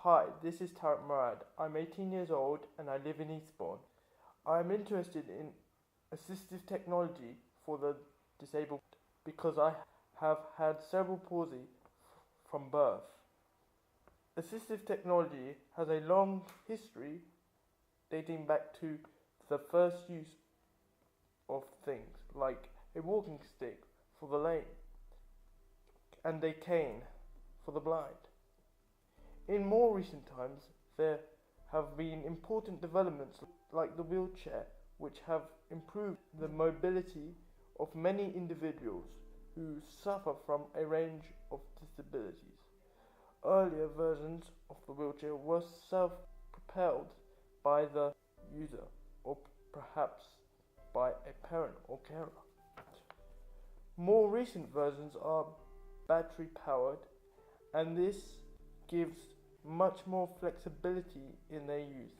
Hi, this is Tarek. I'm 18 years old and I live in Eastbourne. I am interested in assistive technology for the disabled because I have had cerebral palsy from birth. Assistive technology has a long history dating back to the first use of things like a walking stick for the lame and a cane for the blind. In more recent times, there have been important developments like the wheelchair, which have improved the mobility of many individuals who suffer from a range of disabilities. Earlier versions of the wheelchair were self-propelled by the user or perhaps by a parent or carer. More recent versions are battery powered, and this gives much more flexibility in their use.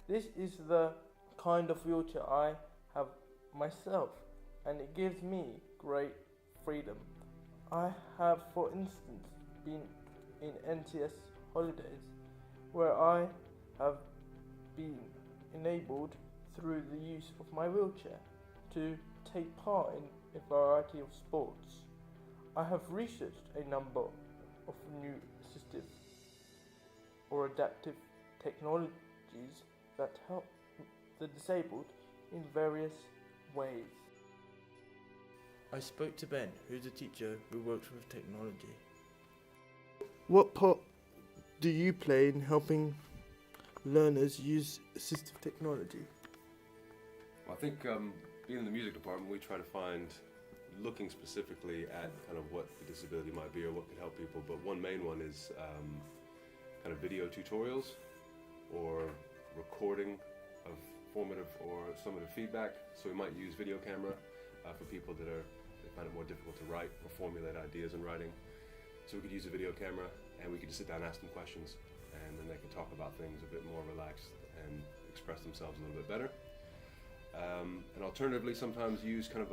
This is the kind of wheelchair I have myself, and it gives me great freedom. I have, for instance, been in NTS holidays where I have been enabled through the use of my wheelchair to take part in a variety of sports. I have researched a number of new assistive or adaptive technologies that help the disabled in various ways. I spoke to Ben, who's a teacher who works with technology. What part do you play in helping learners use assistive technology? Well, I think being in the music department, we try to find, looking specifically at kind of what the disability might be or what could help people, but one main one is kind of video tutorials or recording of formative or summative feedback. So we might use video camera for people that they find it more difficult to write or formulate ideas in writing. So we could use a video camera and we could just sit down and ask them questions, and then they can talk about things a bit more relaxed and express themselves a little bit better. And alternatively, sometimes use kind of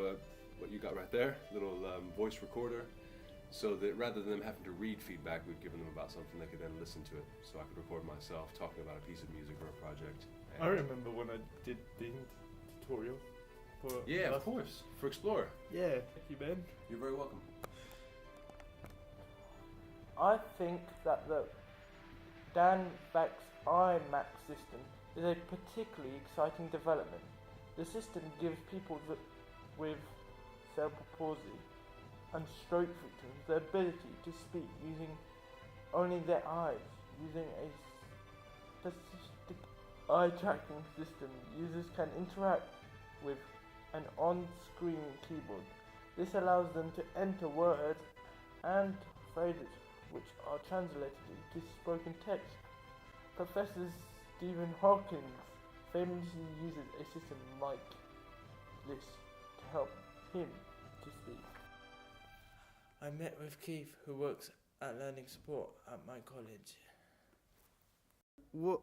what you got right there, little voice recorder, so that rather than them having to read feedback we've given them about something, they could then listen to it. So I could record myself talking about a piece of music or a project. I remember when I did the tutorial. Of course, for Explorer. Yeah, thank you, Ben. You're very welcome. I think that the Dan Vax iMac system is a particularly exciting development. The system gives people with cerebral palsy and stroke victims the ability to speak using only their eyes. Using a specific eye tracking system, users can interact with an on-screen keyboard. This allows them to enter words and phrases which are translated into spoken text. Professor Stephen Hawking famously uses a system like this to help him to speak. I met with Keith, who works at Learning Support at my college. What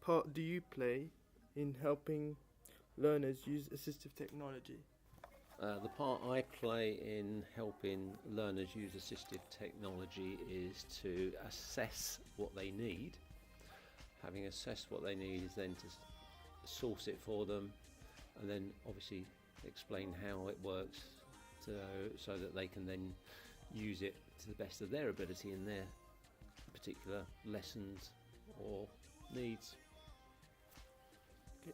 part do you play in helping learners use assistive technology? The part I play in helping learners use assistive technology is to assess what they need. Having assessed what they need is then to source it for them, and then obviously explain how it works so that they can then use it to the best of their ability in their particular lessons or needs. Okay,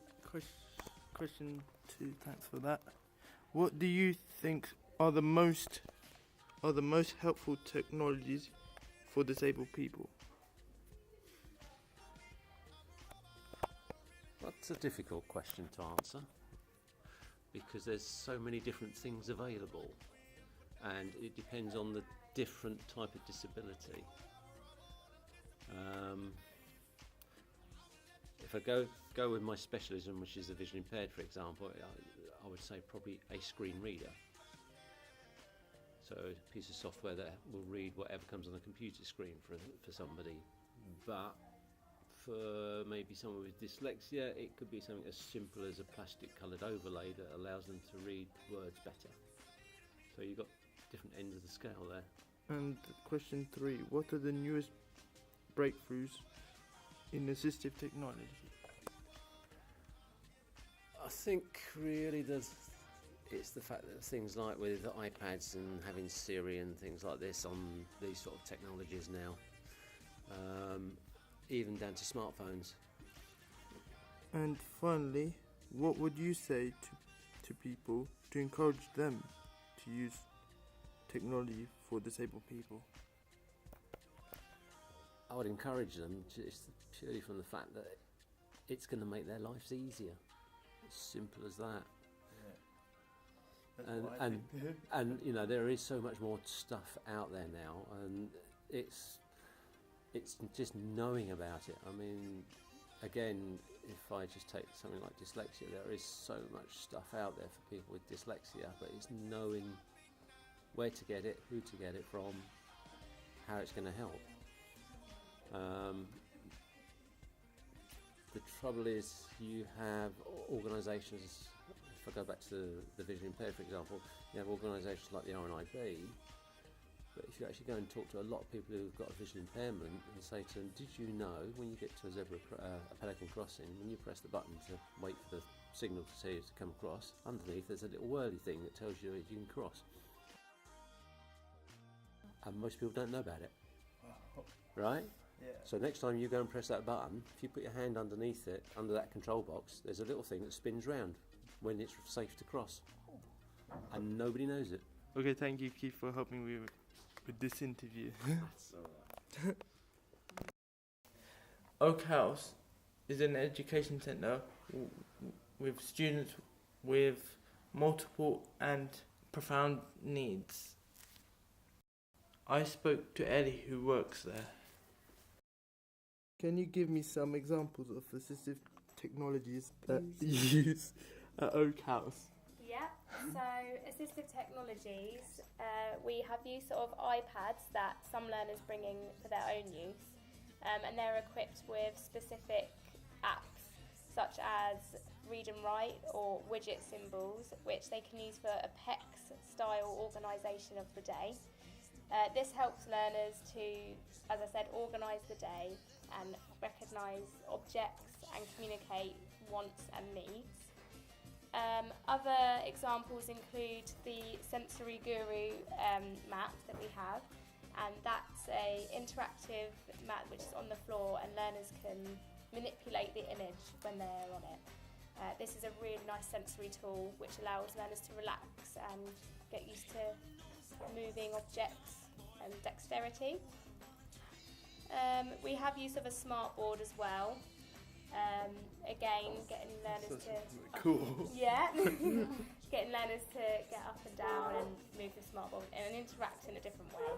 question 2, thanks for that. What do you think are the most helpful technologies for disabled people? That's a difficult question to answer because there's so many different things available, and it depends on the different type of disability. If I go with my specialism, which is the vision impaired, for example, I would say probably a screen reader. So a piece of software that will read whatever comes on the computer screen for somebody. But for maybe someone with dyslexia, it could be something as simple as a plastic coloured overlay that allows them to read words better. So you've got different ends of the scale there. And question 3, what are the newest breakthroughs in assistive technology? I think really it's the fact that things like with iPads and having Siri and things like this on these sort of technologies now, even down to smartphones. And finally, what would you say to people to encourage them to use technology for disabled people? I would encourage them just purely from the fact that it's going to make their lives easier. As simple as that. And you know, there is so much more stuff out there now, and it's just knowing about it. I mean, again, if I just take something like dyslexia, there is so much stuff out there for people with dyslexia, but it's knowing where to get it, who to get it from, how it's going to help. The trouble is you have organisations, if I go back to the visually impaired for example, you have organisations like the RNIB, but if you actually go and talk to a lot of people who've got a visual impairment and say to them, did you know when you get to a pelican crossing, when you press the button to wait for the signal to see it to come across, underneath there's a little whirly thing that tells you you can cross. And most people don't know about it, right? Yeah. So next time you go and press that button, if you put your hand underneath it, under that control box, there's a little thing that spins round when it's safe to cross. And nobody knows it. Okay, thank you, Keith, for helping me with this interview. That's all right. Oak House is an education centre with students with multiple and profound needs. I spoke to Ellie, who works there. Can you give me some examples of assistive technologies that you use at Oak House? Yeah, so assistive technologies, we have use of iPads that some learners bring in for their own use, and they're equipped with specific apps such as read and write or widget symbols, which they can use for a PECS style organisation of the day. This helps learners to, as I said, organise the day and recognise objects and communicate wants and needs. Other examples include the Sensory Guru mat that we have, and that's an interactive mat which is on the floor and learners can manipulate the image when they're on it. This is a really nice sensory tool which allows learners to relax and get used to moving objects and dexterity. We have use of a smart board as well. Again, getting learners to cool. Getting learners to get up and down and move the smart board and interact in a different way.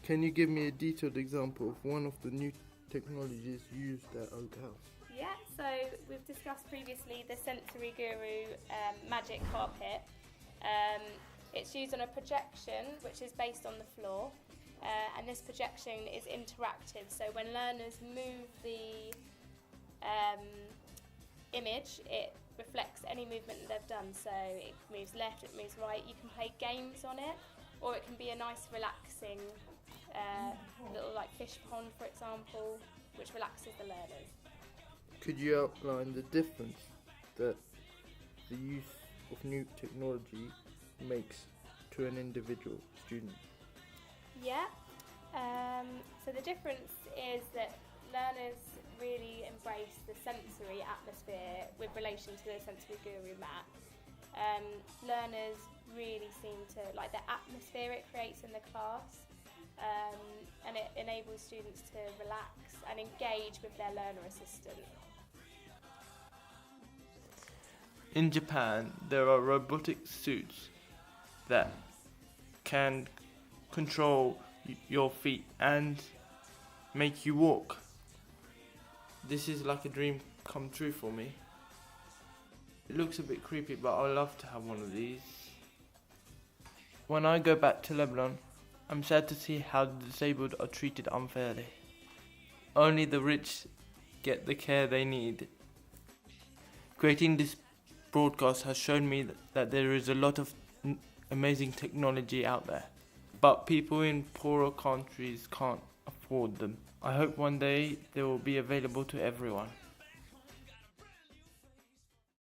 Can you give me a detailed example of one of the new technologies used at Oak House? Yeah, so we've discussed previously the Sensory Guru magic carpet. It's used on a projection which is based on the floor, and this projection is interactive, so when learners move the image, it reflects any movement that they've done, so it moves left, it moves right. You can play games on it, or it can be a nice relaxing little like fish pond, for example, which relaxes the learners. Could you outline the difference that the use of new technology makes to an individual student? Yeah, so the difference is that learners really embrace the sensory atmosphere with relation to the Sensory Guru mat. Learners really seem to like the atmosphere it creates in the class, and it enables students to relax and engage with their learner assistant. In Japan, there are robotic suits that can control your feet and make you walk. This is like a dream come true for me. It looks a bit creepy, but I'd love to have one of these. When I go back to Lebanon, I'm sad to see how the disabled are treated unfairly. Only the rich get the care they need. Creating this broadcast has shown me that there is a lot of amazing technology out there, but people in poorer countries can't afford afford them. I hope one day they will be available to everyone.